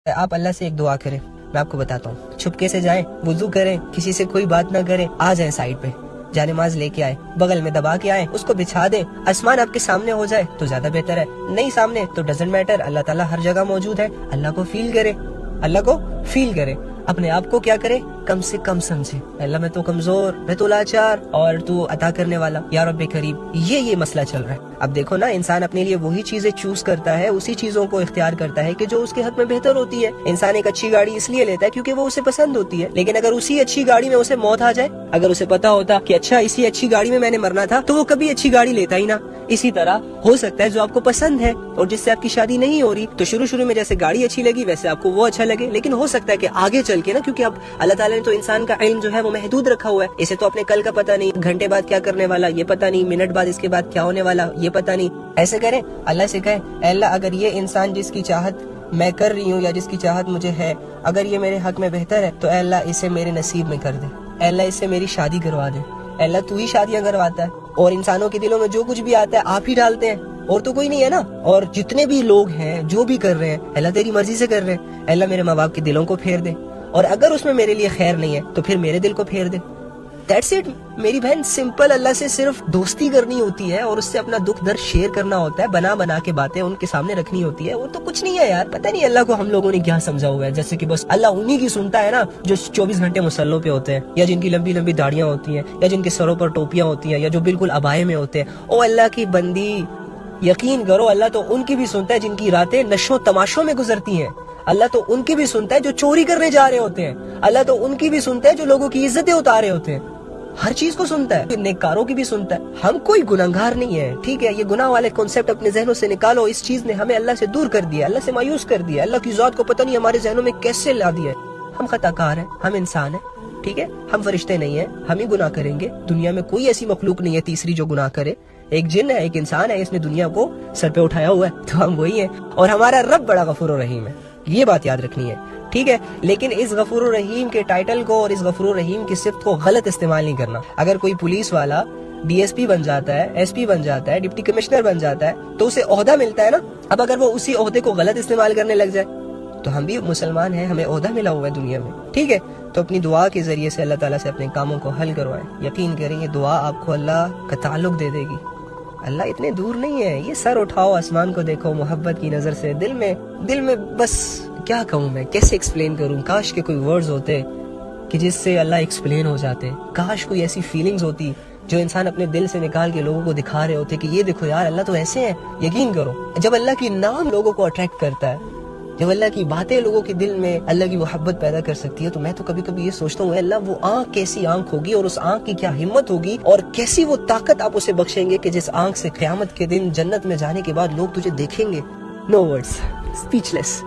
آپ اللہ سے ایک دعا کریں، میں آپ کو بتاتا ہوں، چھپکے سے جائیں، وضو کریں، کسی سے کوئی بات نہ کریں، آ جائیں سائڈ پہ، جانماز لے کے آئے، بغل میں دبا کے آئے، اس کو بچھا دیں، آسمان آپ کے سامنے ہو جائے تو زیادہ بہتر ہے، نہیں سامنے تو ڈزنٹ میٹر، اللہ تعالیٰ ہر جگہ موجود ہے، اللہ کو فیل کرے، اللہ کو فیل کرے، اپنے آپ کو کیا کرے، کم سے کم سمجھے، اللہ میں تو کمزور، میں تو لاچار، اور تو عطا کرنے والا یا رب کریم، یہ مسئلہ چل رہا ہے۔ اب دیکھو نا، انسان اپنے لیے وہی چیزیں چوز کرتا ہے، اسی چیزوں کو اختیار کرتا ہے کہ جو اس کے حق میں بہتر ہوتی ہے۔ انسان ایک اچھی گاڑی اس لیے لیتا ہے کیونکہ وہ اسے پسند ہوتی ہے، لیکن اگر اسی اچھی گاڑی میں اسے موت آ جائے، اگر اسے پتا ہوتا کہ اچھا اسی اچھی گاڑی میں نے مرنا تھا، تو وہ کبھی اچھی گاڑی لیتا ہی نہ۔ اسی طرح ہو سکتا ہے جو آپ کو پسند ہے اور جس سے آپ کی شادی نہیں ہو رہی، تو شروع میں جیسے گاڑی اچھی لگی ویسے آپ کو وہ اچھا لگے، لیکن ہو سکتا ہے کہ آگے چل کے نا، کیونکہ اب اللہ تعالیٰ نے تو انسان کا علم جو ہے وہ محدود رکھا ہوا ہے، اسے تو اپنے کل کا پتہ نہیں، گھنٹے بعد کیا کرنے والا یہ پتہ نہیں، منٹ بعد اس کے بعد کیا ہونے والا یہ پتہ نہیں۔ ایسے کریں، اللہ سے کہیں، اے اللہ اگر یہ انسان جس کی چاہت میں کر رہی ہوں یا جس کی چاہت مجھے ہے، اگر یہ میرے حق میں بہتر ہے تو اے اللہ اسے میرے نصیب میں کر دے، اے اللہ اس سے میری شادی کروا دے، اے اللہ تو ہی شادیاں کرواتا ہے، اور انسانوں کے دلوں میں جو کچھ بھی آتا ہے آپ ہی ڈالتے ہیں، اور تو کوئی نہیں ہے نا، اور جتنے بھی لوگ ہیں جو بھی کر رہے ہیں اللہ تیری مرضی سے کر رہے ہیں، اے اللہ میرے ماں باپ کے دلوں کو پھیر دے، اور اگر اس میں میرے لیے خیر نہیں ہے تو پھر میرے دل کو پھیر دے۔ دیٹس اٹ میری بہن، سمپل اللہ سے صرف دوستی کرنی ہوتی ہے اور اس سے اپنا دکھ درد شیئر کرنا ہوتا ہے، بنا کے باتیں ان کے سامنے رکھنی ہوتی ہے، وہ تو کچھ نہیں ہے یار۔ پتہ نہیں اللہ کو ہم لوگوں نے کیا سمجھا ہوا ہے، جیسے کہ بس اللہ انہی کی سنتا ہے نا جو 24 گھنٹے مسلوں پہ ہوتے ہیں، یا جن کی لمبی لمبی داڑیاں ہوتی ہیں، یا جن کے سروں پر ٹوپیاں ہوتی ہیں، یا جو بالکل عبائے میں ہوتے ہیں۔ او اللہ کی بندی، یقین کرو اللہ تو ان کی بھی سنتا ہے جن کی راتیں نشوں تماشوں میں گزرتی ہیں، اللہ تو ان کی بھی سنتا ہے جو چوری کرنے جا رہے ہوتے ہیں، اللہ تو ان کی بھی سنتا ہے جو لوگوں کی عزتیں اتارے ہوتے ہیں، ہر چیز کو سنتا ہے، نیکاروں کی بھی سنتا ہے۔ ہم کوئی گناہگار نہیں ہے، ٹھیک ہے، یہ گناہ والے کنسپٹ اپنے ذہنوں سے نکالو، اس چیز نے ہمیں اللہ سے دور کر دیا، اللہ سے مایوس کر دیا، اللہ کی ذات کو پتہ نہیں ہمارے ذہنوں میں کیسے لا دیا ہے۔ ہم خطا کار ہیں، ہم انسان ہیں، ٹھیک ہے، ہم فرشتے نہیں ہیں، ہم ہی گناہ کریں گے، دنیا میں کوئی ایسی مخلوق نہیں ہے تیسری جو گناہ کرے، ایک جن ہے، ایک انسان ہے، اس نے دنیا کو سر پہ اٹھایا ہوا ہے، تو ہم وہی ہیں، اور ہمارا رب بڑا غفور و رحیم ہے، یہ بات یاد رکھنی ہے، ٹھیک ہے۔ لیکن اس غفور الرحیم کے ٹائٹل کو اور اس غفور الرحیم کی صفت کو غلط استعمال نہیں کرنا۔ اگر کوئی پولیس والا ڈی ایس پی بن جاتا ہے، ایس پی بن جاتا ہے، ڈپٹی کمشنر بن جاتا ہے، تو اسے عہدہ ملتا ہے نا، اب اگر وہ اسی عہدے کو غلط استعمال کرنے لگ جائے تو ہم بھی مسلمان ہیں، ہمیں عہدہ ملا ہوا ہے دنیا میں، ٹھیک ہے۔ تو اپنی دعا کے ذریعے سے اللہ تعالیٰ سے اپنے کاموں کو حل کروائیں، یقین کریں یہ دعا آپ کو اللہ کا تعلق دے دے گی۔ اللہ اتنے دور نہیں ہے، یہ سر اٹھاؤ آسمان کو دیکھو محبت کی نظر سے، دل میں بس کیا کہوں میں، کیسے ایکسپلین کروں، کاش کے کوئی ورڈز ہوتے کہ جس سے اللہ ایکسپلین ہو جاتے، کاش کوئی ایسی فیلنگز ہوتی جو انسان اپنے دل سے نکال کے لوگوں کو دکھا رہے ہوتے کہ یہ دیکھو یار اللہ تو ایسے ہیں۔ یقین کرو جب اللہ کی نام لوگوں کو اٹریکٹ کرتا ہے، جب اللہ کی باتیں لوگوں کے دل میں اللہ کی محبت پیدا کر سکتی ہے، تو میں تو کبھی کبھی یہ سوچتا ہوں اللہ وہ آنکھ کیسی آنکھ ہوگی، اور اس آنکھ کی کیا ہمت ہوگی، اور کیسی وہ طاقت آپ اسے بخشیں گے کہ جس آنکھ سے قیامت کے دن جنت میں جانے کے بعد لوگ تجھے دیکھیں گے۔ نو ورڈز، اسپیچ لیس۔